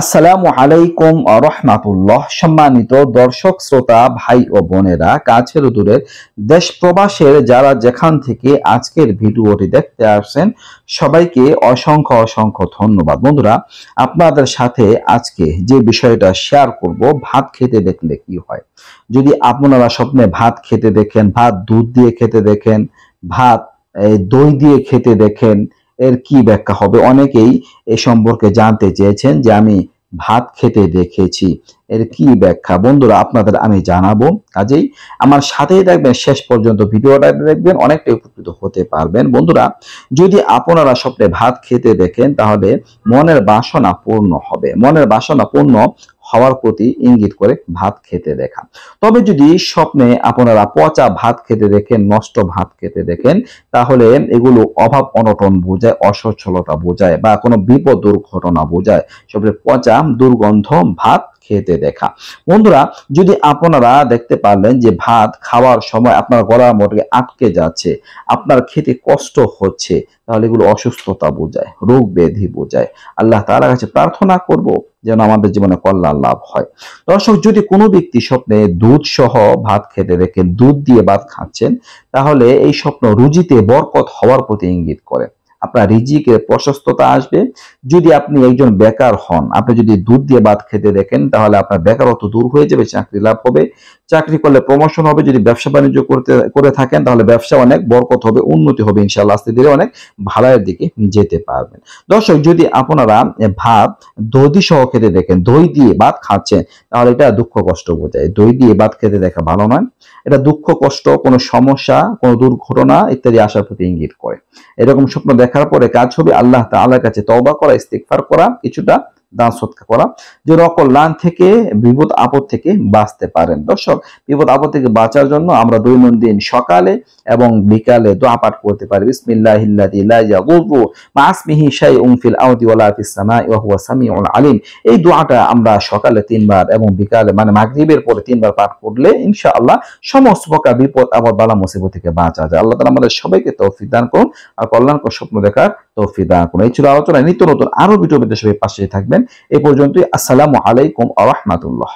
আসসালামু আলাইকুম রহমাতুল্লাহ। সম্মানিত দর্শক শ্রোতা ভাই ও বোনেরা, কাছের ও দূরের দেশ প্রবাসের যারা যেখান থেকে আজকের ভিডিওটি দেখতে আসছেন, সবাইকে অসংখ্য অসংখ্য ধন্যবাদ। বন্ধুরা, আপনাদের সাথে আজকে যে বিষয়টা শেয়ার করব, ভাত খেতে দেখলে কি হয়। যদি আপনারা স্বপ্নে ভাত খেতে দেখেন, ভাত দুধ দিয়ে খেতে দেখেন, ভাত দই দিয়ে খেতে দেখেন, এর কি ব্যাখ্যা হবে? অনেকেই এ সম্পর্কে জানতে চেয়েছেন যে আমি ভাত খেতে দেখেছি, এর কি ব্যাখ্যা। বন্ধুরা, আপনাদের আমি জানাবো, কাজেই আমার সাথেই থাকবেন, শেষ পর্যন্ত ভিডিওটা দেখবেন, অনেকটা উপকৃত হতে পারবেন। বন্ধুরা, যদি আপনারা স্বপ্নে ভাত খেতে দেখেন, তাহলে মনের বাসনা পূর্ণ হবে। মনের বাসনা পূর্ণ হওয়ার প্রতি ইঙ্গিত করে ভাত খেতে দেখা। তবে যদি স্বপ্নে আপনারা পচা ভাত খেতে দেখেন, নষ্ট ভাত খেতে দেখেন, তাহলে এগুলো অভাব অনটন বোঝায়, অসচ্ছলতা বোঝায়, বা কোনো বিপদ দুর্ঘটনা বোঝায়। সবচেয়ে পচা দুর্গন্ধ ভাত খেতে দেখা। বন্ধুরা, যদি আপনারা দেখতে পারলেন যে ভাত খাওয়ার সময় আপনার গলার মধ্যে আটকে যাচ্ছে, আপনার খেতে কষ্ট হচ্ছে, তাহলে এগুলো অসুস্থতা বোঝায়, রোগ ব্যাধি বোঝায়। আল্লাহ তাআলার কাছে প্রার্থনা করব যেন আমাদের জীবনে কল্যাণ লাভ হয়। দর্শক, যদি কোনো ব্যক্তি স্বপ্নে দুধ সহ ভাত খেতে দেখেন, দুধ দিয়ে ভাত খাচ্ছেন, তাহলে এই স্বপ্ন রুজিতে বরকত হওয়ার প্রতি ইঙ্গিত করে। আপনার রিজিকে প্রশস্ততা আসবে। যদি আপনি একজন বেকার হন, আপনি যদি দুধ দিয়ে ভাত খেতে দেখেন, তাহলে আপনার বেকারত্ব দূর হয়ে যাবে, চাকরি লাভ হবে, চাকরি করলে প্রমোশন হবে। যদি ব্যবসা বাণিজ্য করে থাকেন, তাহলে ব্যবসা অনেক বরকত হবে, উন্নতি হবে, ইনশাআল্লাহ আস্তে ধীরে অনেক ভালোর দিকে যেতে পারবেন। দর্শক, যদি আপনারা ভাত দধি সহ খেতে দেখেন, দই দিয়ে ভাত খাচ্ছেন, তাহলে এটা দুঃখ কষ্ট বোঝায়। দই দিয়ে ভাত খেতে দেখা ভালো নয়। এটা দুঃখ কষ্ট, কোনো সমস্যা, কোনো দুর্ঘটনা ইত্যাদি আসার প্রতি ইঙ্গিত করে। এরকম স্বপ্ন দেখার পরে কাজ হবে আল্লাহ তাআলার কাছে তওবা করা, ইস্তিগফার করা, কিছুটা দান সদকা করা, যে অকল্যাণ থেকে, বিপদ আপদ থেকে বাঁচতে পারেন। দর্শক, বিপদ আপদ থেকে বাঁচার জন্য আমরা দৈনন্দিন সকালে এবং বিকালে দোয়া পাঠ করতে পারি। বিসমিল্লাহিল্লাযী লা ইয়াদুররু মা ইসমিহি শাইউন ফিল আরদি ওয়ালা ফিস সামাই ওয়া হুয়া সামিউল আলিম। এই দোয়াটা আমরা সকালে 3 বার এবং বিকালে মানে মাগরিবের পরে 3 বার পাঠ করলে ইনশাআল্লাহ সমস্ত প্রকার বিপদ আপদ বালা মুসিবত থেকে বাঁচা যায়। আল্লাহ তাআলা আমাদের সবাইকে তৌফিক দান করুন আর কল্যাণকর স্বপ্ন দেখার তৌফিক দান করুন। এই ছিল আলোচনা। নিত্য নতুন আরো ভিডিও পেতে সবাই পাশে থাকবেন। এই পর্যন্তই। আসসালামু আলাইকুম ওয়া রাহমাতুল্লাহ।